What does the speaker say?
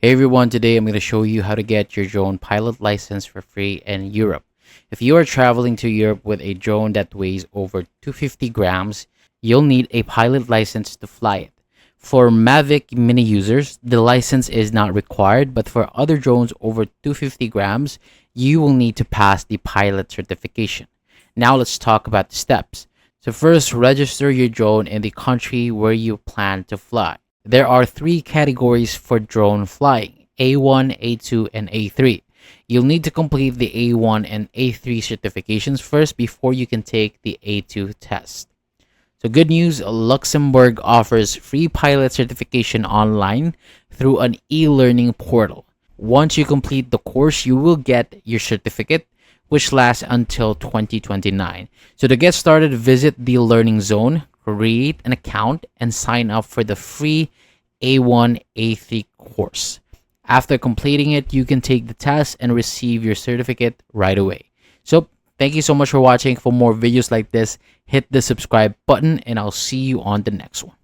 Hey everyone, today I'm going to show you how to get your drone pilot license for free in Europe. If you are traveling to Europe with a drone that weighs over 250 grams, you'll need a pilot license to fly it. For Mavic Mini users, the license is not required, but for other drones over 250 grams, you will need to pass the pilot certification. Now let's talk about the steps. So first, register your drone in the country where you plan to fly. There are three categories for drone flying: A1, A2, and A3. You'll need to complete the A1 and A3 certifications first before you can take the A2 test. So, good news, Luxembourg offers free pilot certification online through an e learning portal. Once you complete the course, you will get your certificate, which lasts until 2029. So, to get started, visit the Learning Zone, create an account, and sign up for the free A1 A3 course. After completing it, you can take the test and receive your certificate right away. So, thank you so much for watching. For more videos like this, hit the subscribe button, and I'll see you on the next one.